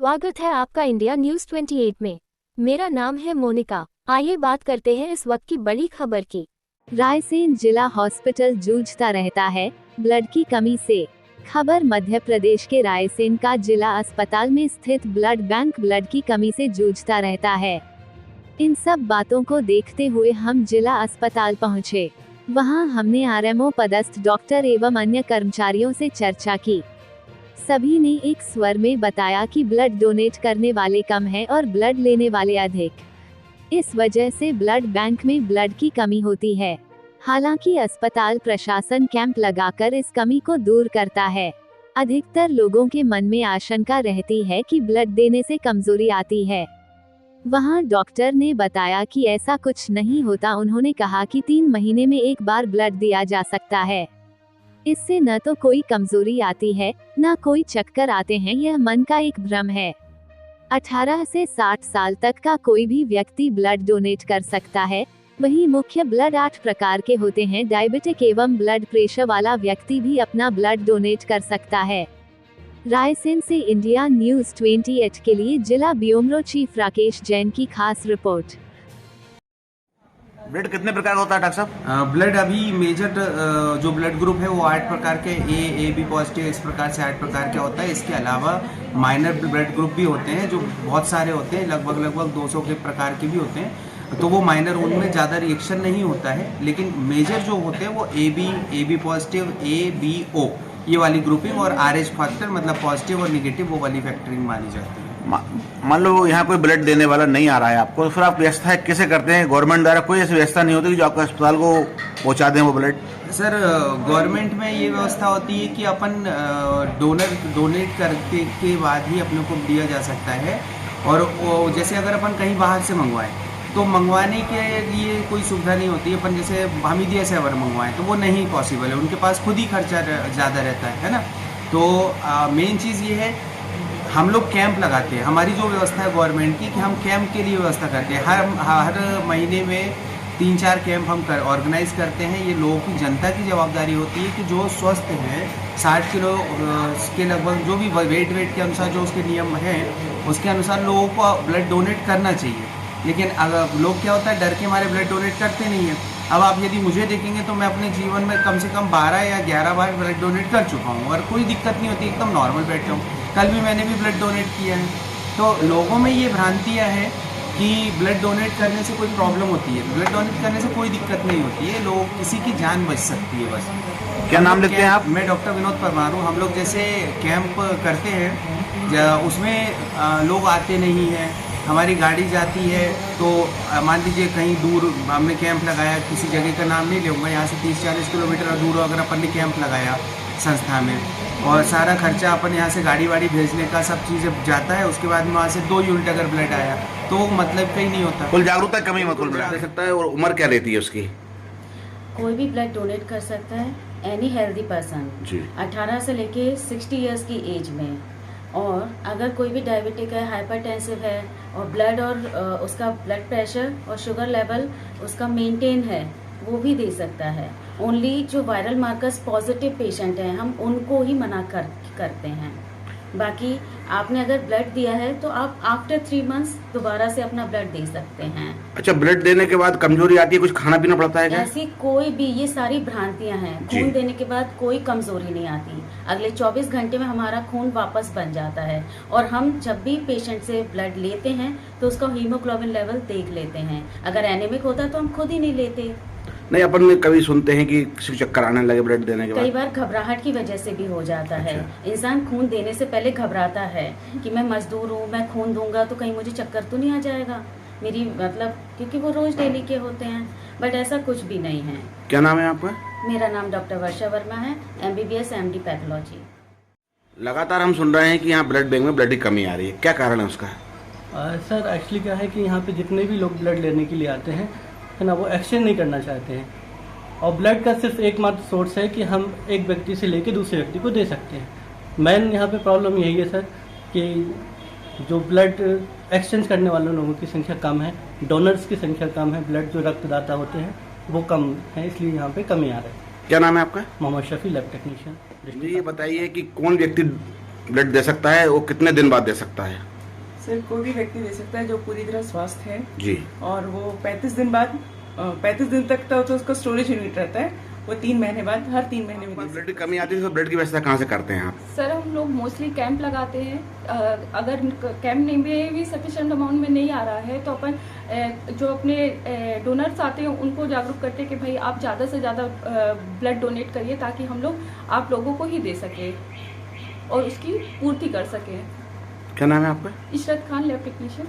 स्वागत है आपका इंडिया न्यूज 28 में। मेरा नाम है मोनिका। आइए बात करते हैं इस वक्त की बड़ी खबर की। रायसेन जिला हॉस्पिटल जूझता रहता है ब्लड की कमी से। खबर मध्य प्रदेश के रायसेन का जिला अस्पताल में स्थित ब्लड बैंक ब्लड की कमी से जूझता रहता है। इन सब बातों को देखते हुए हम जिला अस्पताल पहुंचे। वहां हमने आरएमओ पदस्थ डॉक्टर एवं अन्य कर्मचारियों से चर्चा की। सभी ने एक स्वर में बताया कि ब्लड डोनेट करने वाले कम हैं और ब्लड लेने वाले अधिक। इस वजह से ब्लड बैंक में ब्लड की कमी होती है। हालांकि अस्पताल प्रशासन कैंप लगाकर इस कमी को दूर करता है। अधिकतर लोगों के मन में आशंका रहती है कि ब्लड देने से कमजोरी आती है। वहां डॉक्टर ने बताया कि ऐसा कुछ नहीं होता। उन्होंने कहा कि 3 महीने में एक बार ब्लड दिया जा सकता है। इससे न तो कोई कमजोरी आती है, न कोई चक्कर आते हैं। यह मन का एक भ्रम है। 18 से 60 साल तक का कोई भी व्यक्ति ब्लड डोनेट कर सकता है। वहीं मुख्य ब्लड 8 प्रकार के होते हैं। डायबिटिक एवं ब्लड प्रेशर वाला व्यक्ति भी अपना ब्लड डोनेट कर सकता है। रायसेन से इंडिया न्यूज 28 के लिए जिला ब्यूरो चीफ राकेश जैन की खास रिपोर्ट। ब्लड कितने प्रकार का होता है डॉक्टर साहब? ब्लड अभी मेजर जो ब्लड ग्रुप है वो 8 प्रकार के ए बी पॉजिटिव इस प्रकार से 8 प्रकार का होता है। इसके अलावा माइनर ब्लड ग्रुप भी होते हैं जो बहुत सारे होते हैं, लगभग 200 के प्रकार के भी होते हैं। तो वो माइनर, उनमें ज़्यादा रिएक्शन नहीं होता है। लेकिन मेजर जो होते हैं वो ए बी पॉजिटिव, ABO ये वाली ग्रुपिंग और RH फैक्टर मतलब पॉजिटिव और निगेटिव वो वाली फैक्टरिंग मानी जाती है। मान लो यहाँ कोई ब्लड देने वाला नहीं आ रहा है आपको, तो फिर आप व्यवस्था कैसे करते हैं? गवर्नमेंट द्वारा कोई ऐसी व्यवस्था नहीं होती कि जो आपको अस्पताल को पहुँचा दें वो ब्लड? सर, गवर्नमेंट में ये व्यवस्था होती है कि अपन डोनेट करके के बाद ही अपने को दिया जा सकता है। और जैसे अगर अपन कहीं बाहर से मंगवाएं तो मंगवाने के लिए कोई सुविधा नहीं होती है। अपन जैसे हमीदिया से अगर मंगवाएं तो वो नहीं पॉसिबल है, उनके पास खुद ही खर्चा ज़्यादा रहता है ना। तो मेन चीज़ ये है, हम लोग कैंप लगाते हैं। हमारी जो व्यवस्था है गवर्नमेंट की कि हम कैंप के लिए व्यवस्था करते हैं। हर महीने में 3-4 कैंप हम ऑर्गेनाइज करते हैं। ये लोगों की, जनता की जवाबदारी होती है कि जो स्वस्थ हैं 60 किलो के लगभग, जो भी वेट के अनुसार जो उसके नियम हैं उसके अनुसार लोगों को ब्लड डोनेट करना चाहिए। लेकिन अगर लोग क्या होता है, डर के मारे ब्लड डोनेट करते नहीं हैं। अब आप यदि मुझे देखेंगे तो मैं अपने जीवन में कम से कम 12 या 11 बार ब्लड डोनेट कर चुका हूँ और कोई दिक्कत नहीं होती, एकदम नॉर्मल बैठा हूँ। कल भी मैंने भी ब्लड डोनेट किया है। तो लोगों में ये भ्रांतियाँ हैं कि ब्लड डोनेट करने से कोई प्रॉब्लम होती है। ब्लड डोनेट करने से कोई दिक्कत नहीं होती है, लोग किसी की जान बच सकती है बस। क्या नाम लिखते हैं आप? मैं डॉक्टर विनोद परमार हूँ। हम लोग जैसे कैंप करते हैं उसमें लोग आते नहीं हैं, हमारी गाड़ी जाती है। तो मान लीजिए कहीं दूर हमने कैंप लगाया, किसी जगह का नाम नहीं लूँगा, यहाँ से 30-40 किलोमीटर दूर अगर अपन ने कैंप लगाया संस्था में और सारा खर्चा अपन यहाँ से गाड़ी वाड़ी भेजने का सब चीज़ें जाता है। उसके बाद में वहाँ से 2 यूनिट अगर ब्लड आया तो मतलब कहीं नहीं होता। कुल जागरूकता कमी मतलब ब्लड दे सकता है। और उम्र क्या रहती है उसकी? कोई भी ब्लड डोनेट कर सकता है, एनी हेल्दी पर्सन 18 से लेके 60 इयर्स की एज में। और अगर कोई भी डायबिटिक है, हाइपरटेंसिव है और ब्लड और उसका ब्लड प्रेशर और शुगर लेवल उसका मेंटेन है, वो भी दे सकता है। ओनली जो वायरल मार्कर्स पॉजिटिव पेशेंट हैं हम उनको ही मना करते हैं। बाकी आपने अगर ब्लड दिया है तो आप आफ्टर 3 मंथ्स दोबारा से अपना ब्लड दे सकते हैं। अच्छा, ब्लड देने के बाद कमजोरी आती है, कुछ खाना पीना पड़ता है क्या? ऐसी कोई भी, ये सारी भ्रांतियां हैं। खून देने के बाद कोई कमजोरी नहीं आती। अगले 24 घंटे में हमारा खून वापस बन जाता है। और हम जब भी पेशेंट से ब्लड लेते हैं तो उसका हीमोग्लोबिन लेवल देख लेते हैं। अगर एनीमिक होता है तो हम खुद ही नहीं लेते। नहीं, अपन कभी सुनते हैं कि किसी को चक्कर आने लगे ब्लड देने के बाद। कई बार घबराहट की वजह से भी हो जाता है। इंसान खून देने से पहले घबराता है कि मैं मजदूर हूँ, मैं खून दूंगा तो कहीं मुझे चक्कर तो नहीं आ जाएगा मेरी, मतलब क्योंकि वो रोज डेली के होते हैं। बट ऐसा कुछ भी नहीं है। क्या नाम है आपका? मेरा नाम डॉक्टर वर्षा वर्मा है, MBBS MD पैथोलॉजी। लगातार हम सुन रहे हैं कि यहाँ ब्लड बैंक में ब्लड की कमी आ रही है, क्या कारण है उसका? सर एक्चुअली क्या है कि यहाँ पे जितने भी लोग ब्लड लेने के लिए आते हैं है ना, वो एक्सचेंज नहीं करना चाहते हैं। और ब्लड का सिर्फ एकमात्र सोर्स है कि हम एक व्यक्ति से लेके दूसरे व्यक्ति को दे सकते हैं। मेन यहाँ पे प्रॉब्लम यही है सर कि जो ब्लड एक्सचेंज करने वाले लोगों की संख्या कम है, डोनर्स की संख्या कम है, ब्लड जो रक्तदाता होते हैं वो कम है, इसलिए यहाँ पे कमी आ रही है। क्या नाम है आपका? Mohammed Shafi, lab technician. ये बताइए कि कौन व्यक्ति ब्लड दे सकता है, वो कितने दिन बाद दे सकता है? सिर्फ कोई भी व्यक्ति दे सकता है जो पूरी तरह स्वस्थ है जी। और वो 35 दिन बाद 35 दिन तक तो उसका स्टोरेज यूनिट रहता है, वो 3 महीने बाद हर 3 महीने में दे ब्लड की कमी आती है तो ब्लड की व्यवस्था कहाँ से करते हैं आप? सर हम लोग मोस्टली कैंप लगाते हैं। अगर कैंप में भी सफिशिएंट अमाउंट में नहीं आ रहा है तो अपन जो अपने डोनर्स आते हैं उनको जागरूक करते हैं कि भाई आप ज़्यादा से ज़्यादा ब्लड डोनेट करिए ताकि हम लोग आप लोगों को ही दे सकें और उसकी पूर्ति कर सकें। क्या नाम है आपका? Ishrat Khan, lab technician.